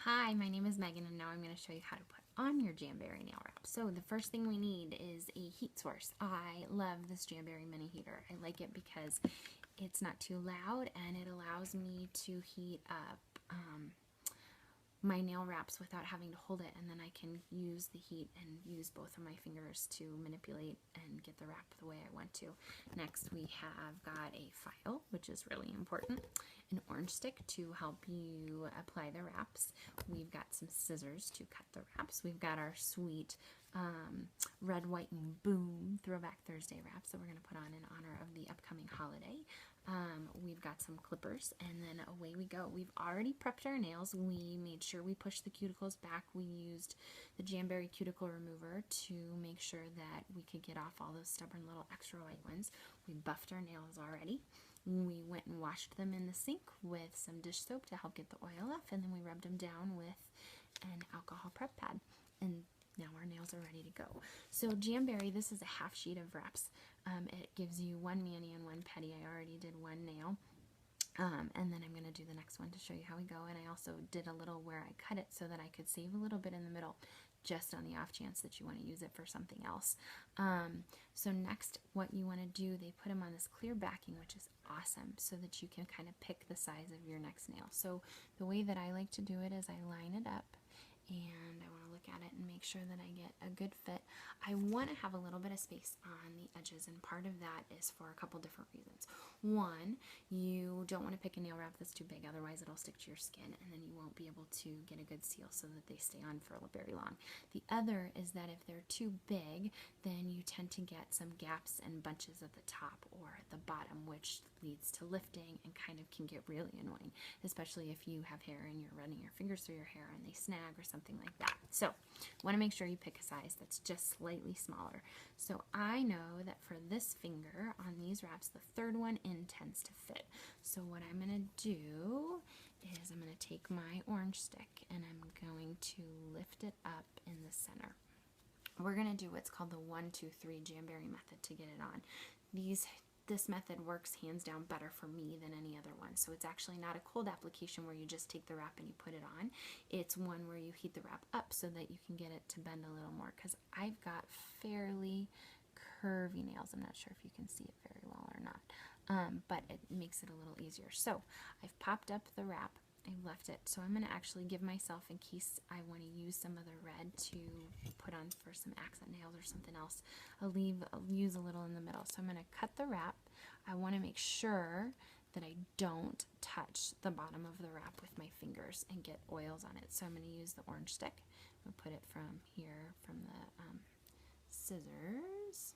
Hi, my name is Megan and now I'm going to show you how to put on your Jamberry nail wrap. So the first thing we need is a heat source. I love this Jamberry mini heater. I like it because it's not too loud and it allows me to heat up my nail wraps without having to hold it, and then I can use the heat and use both of my fingers to manipulate and get the wrap the way I want to. Next we have got a file, which is really important, an orange stick to help you apply the wraps. We've got some scissors to cut the wraps. We've got our sweet red, white, and boom Throwback Thursday wraps that we're going to put on in honor of the upcoming holiday. We've got some clippers, and then away we go. We've already prepped our nails. We made sure we pushed the cuticles back. We used the Jamberry cuticle remover to make sure that we could get off all those stubborn little extra white ones. We buffed our nails already. We went and washed them in the sink with some dish soap to help get the oil off, and then we rubbed them down with an alcohol prep pad. And now our nails are ready to go. So Jamberry, this is a half sheet of wraps. It gives you one mani and one pedi. I already did one nail. And then I'm going to do the next one to show you how we go. And I also did a little where I cut it so that I could save a little bit in the middle, just on the off chance that you want to use it for something else. So next, what you want to do, they put them on this clear backing, which is awesome, so that you can kind of pick the size of your next nail. So the way that I like to do it is I line it up, and I want to look at it and make sure that I get a good fit. I want to have a little bit of space on the edges, and part of that is for a couple different reasons. One, you don't want to pick a nail wrap that's too big, otherwise it'll stick to your skin and then you won't be able to get a good seal so that they stay on for very long. The other is that if they're too big, then you tend to get some gaps and bunches at the top or at the bottom, which leads to lifting and kind of can get really annoying, especially if you have hair and you're running your fingers through your hair and they snag or something like that. So want to make sure you pick a size that's just slightly smaller. So I know that for this finger on these wraps, the third one in tends to fit. So what I'm going to do is I'm going to take my orange stick and I'm going to lift it up in the center. We're going to do what's called the 1, 2, 3 Jamberry method to get it on. This method works hands down better for me than any other one. So it's actually not a cold application where you just take the wrap and you put it on. It's one where you heat the wrap up so that you can get it to bend a little more, because I've got fairly curvy nails. I'm not sure if you can see it very well or not, but it makes it a little easier. So I've popped up the wrap. I left it, so I'm going to actually give myself, in case I want to use some of the red to put on for some accent nails or something else, I'll use a little in the middle. So I'm going to cut the wrap. I want to make sure that I don't touch the bottom of the wrap with my fingers and get oils on it. So I'm going to use the orange stick. I'm going to put it from here, from the scissors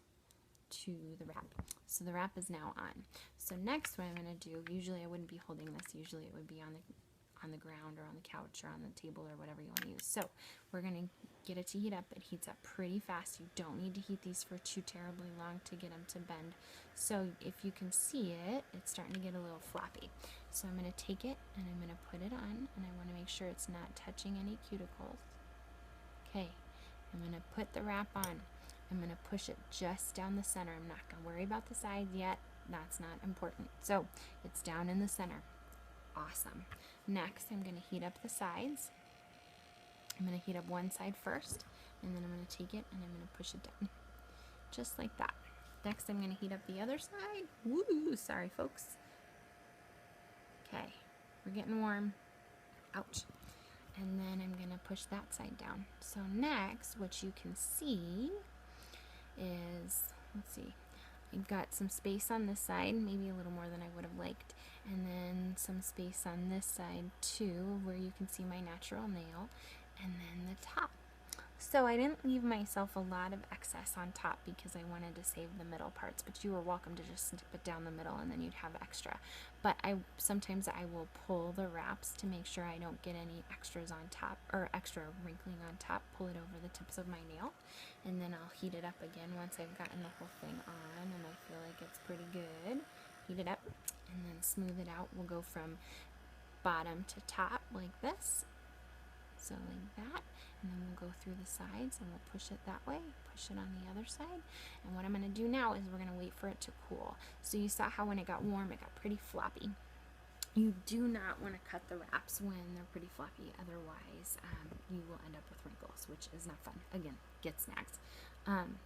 to the wrap. So the wrap is now on. So next, what I'm going to do, usually I wouldn't be holding this, usually it would be on the ground or on the couch or on the table or whatever you want to use. So we're going to get it to heat up. It heats up pretty fast. You don't need to heat these for too terribly long to get them to bend. So if you can see it, it's starting to get a little floppy. So I'm going to take it and I'm going to put it on, and I want to make sure it's not touching any cuticles. Okay, I'm going to put the wrap on. I'm going to push it just down the center. I'm not going to worry about the sides yet. That's not important. So it's down in the center. Awesome. Next, I'm going to heat up the sides. I'm going to heat up one side first, and then I'm going to take it and I'm going to push it down, just like that. Next, I'm going to heat up the other side. Woo! Sorry, folks. Okay, we're getting warm. Ouch. And then I'm going to push that side down. So next, what you can see is, let's see, I've got some space on this side, maybe a little more than I would have liked, and then some space on this side too, where you can see my natural nail, and then the top. So I didn't leave myself a lot of excess on top because I wanted to save the middle parts, but you are welcome to just snip it down the middle and then you'd have extra. But sometimes I will pull the wraps to make sure I don't get any extras on top, or extra wrinkling on top, pull it over the tips of my nail, and then I'll heat it up again once I've gotten the whole thing on and I feel like it's pretty good. Heat it up and then smooth it out. We'll go from bottom to top like this. So like that, and then we'll go through the sides and we'll push it that way, push it on the other side. And what I'm going to do now is we're going to wait for it to cool. So you saw how when it got warm, it got pretty floppy. You do not want to cut the wraps when they're pretty fluffy, otherwise you will end up with wrinkles, which is not fun. Again, get snags.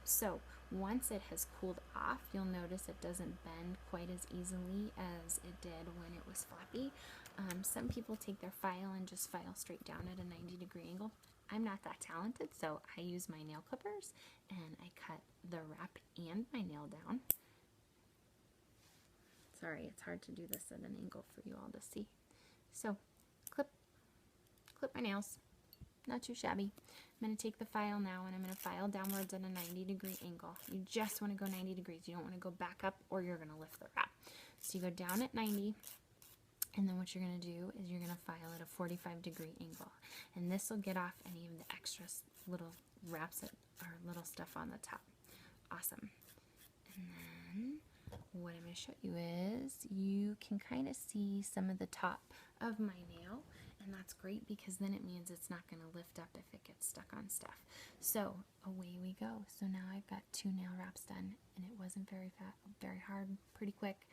So once it has cooled off, you'll notice it doesn't bend quite as easily as it did when it was flappy. Some people take their file and just file straight down at a 90-degree angle. I'm not that talented, so I use my nail clippers and I cut the wrap and my nail down. Sorry, it's hard to do this at an angle for you all to see. So, clip my nails. Not too shabby. I'm going to take the file now and I'm going to file downwards at a 90-degree angle. You just want to go 90 degrees. You don't want to go back up or you're going to lift the wrap. So you go down at 90, and then what you're going to do is you're going to file at a 45-degree angle. And this will get off any of the extra little wraps that are little stuff on the top. Awesome. And then what I'm going to show you is you can kind of see some of the top of my nail, and that's great because then it means it's not going to lift up if it gets stuck on stuff. So away we go. So now I've got 2 nail wraps done, and it wasn't very hard, pretty quick.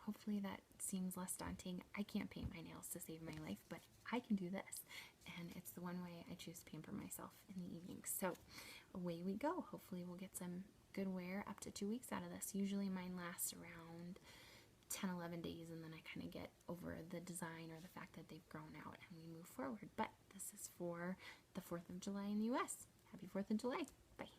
Hopefully that seems less daunting. I can't paint my nails to save my life, but I can do this, and it's the one way I choose to pamper myself in the evenings. So away we go. Hopefully we'll get some good wear up to 2 weeks out of this. Usually mine lasts around 10-11 days, and then I kind of get over the design or the fact that they've grown out and we move forward. But this is for the 4th of July in the US. Happy 4th of July. Bye.